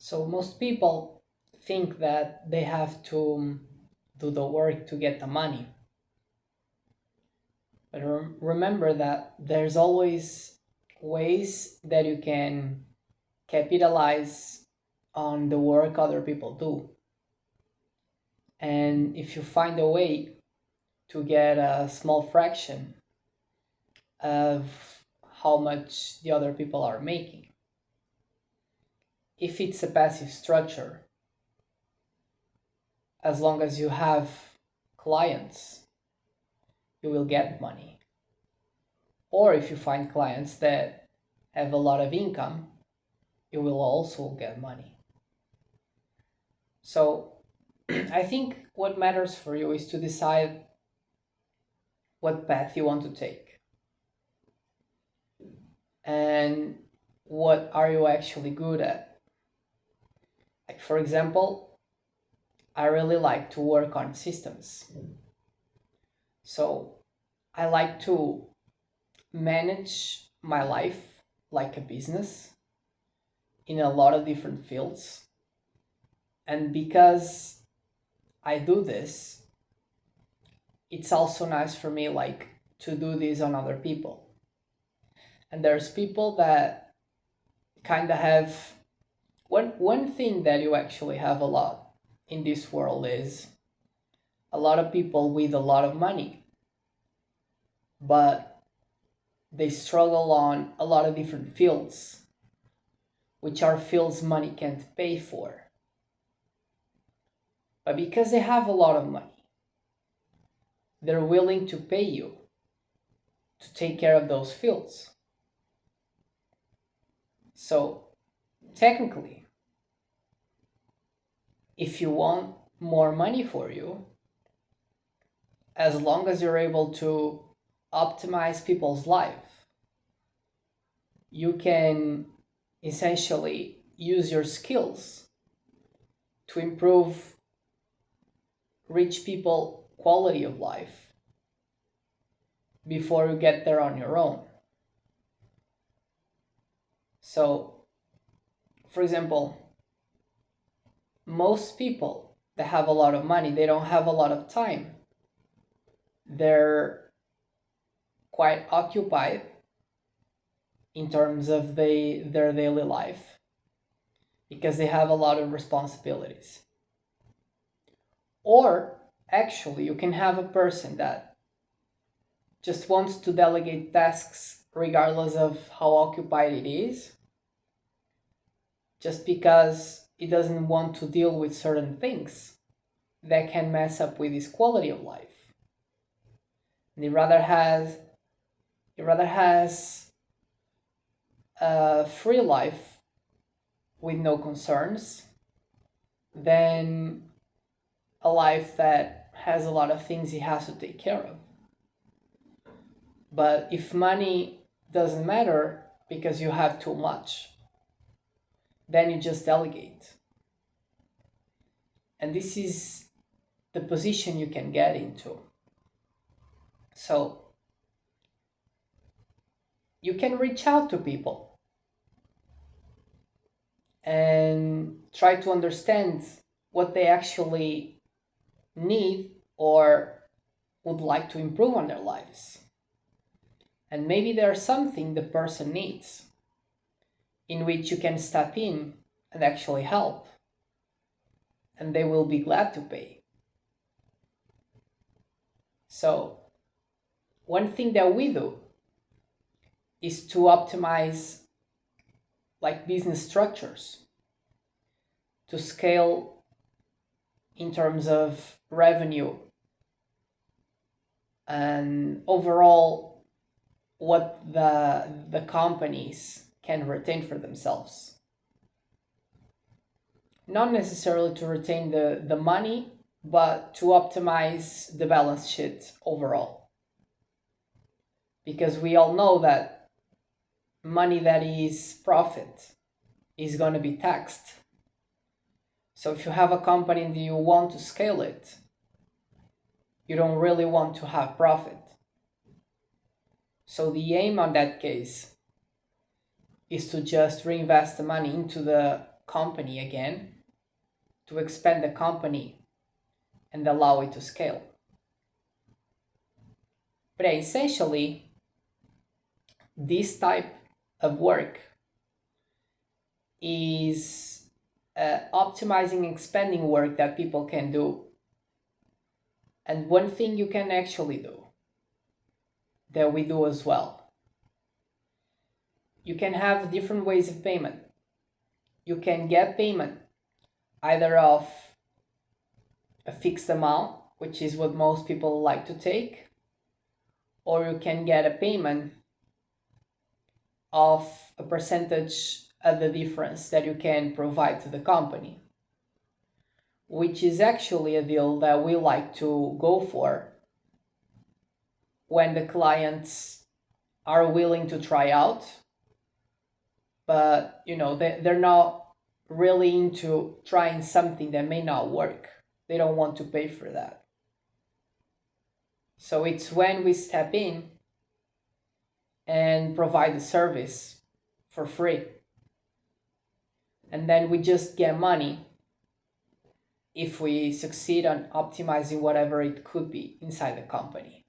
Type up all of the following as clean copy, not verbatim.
So most people think that they have to do the work to get the money. But remember that there's always ways that you can capitalize on the work other people do. And if you find a way to get a small fraction of how much the other people are making, if it's a passive structure, as long as you have clients, you will get money. Or if you find clients that have a lot of income, you will also get money. So I think what matters for you is to decide what path you want to take and what are you actually good at. Like for example, I really like to work on systems. So I like to manage my life like a business in a lot of different fields. And because I do this, it's also nice for me like to do this on other people. And there's people that kind of have one thing that you actually have a lot in this world is a lot of people with a lot of money, but they struggle on a lot of different fields, which are fields money can't pay for. But because they have a lot of money, they're willing to pay you to take care of those fields. So technically, if you want more money for you, as long as you're able to optimize people's life, you can essentially use your skills to improve rich people quality of life before you get there on your own. So, for example, most people that have a lot of money, they don't have a lot of time. They're quite occupied in terms of their daily life because they have a lot of responsibilities. Or actually, you can have a person that just wants to delegate tasks regardless of how occupied it is, just because it doesn't want to deal with certain things that can mess up with his quality of life. And he rather has a free life with no concerns than a life that has a lot of things he has to take care of. But if money doesn't matter because you have too much, then you just delegate. And this is the position you can get into. So you can reach out to people and try to understand what they actually need or would like to improve on their lives. And maybe there's something the person needs in which you can step in and actually help, and they will be glad to pay. So, one thing that we do is to optimize like business structures to scale in terms of revenue and overall what the companies can retain for themselves. Not necessarily to retain the money, but to optimize the balance sheet overall. Because we all know that money that is profit is going to be taxed. So if you have a company and you want to scale it, you don't really want to have profit. So the aim on that case is to just reinvest the money into the company again, to expand the company and allow it to scale. But essentially, this type of work is optimizing, expanding work that people can do. And one thing you can actually do, that we do as well, you can have different ways of payment. You can get payment either of a fixed amount, which is what most people like to take, or you can get a payment of a percentage of the difference that you can provide to the company, which is actually a deal that we like to go for when the clients are willing to try out, but they're not really into trying something that may not work. They don't want to pay for that. So it's when we step in and provide the service for free. And then we just get money if we succeed on optimizing whatever it could be inside the company.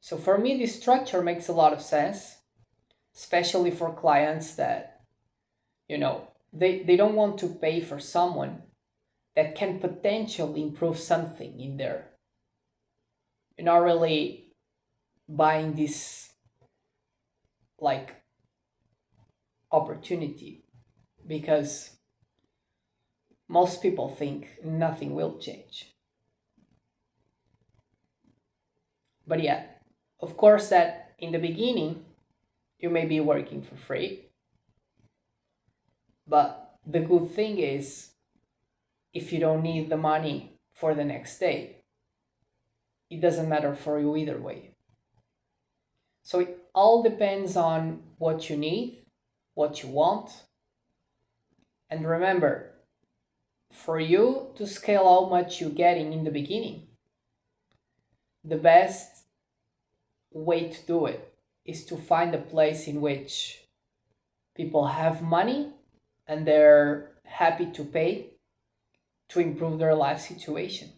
So for me, this structure makes a lot of sense, especially for clients that, they don't want to pay for someone that can potentially improve something in there. You're not really buying this like opportunity, because most people think nothing will change. But yeah, of course, that in the beginning you may be working for free, but the good thing is, if you don't need the money for the next day, it doesn't matter for you either way. So it all depends on what you need, what you want. And remember, for you to scale how much you're getting in the beginning, the best way to do it is to find a place in which people have money and they're happy to pay to improve their life situation.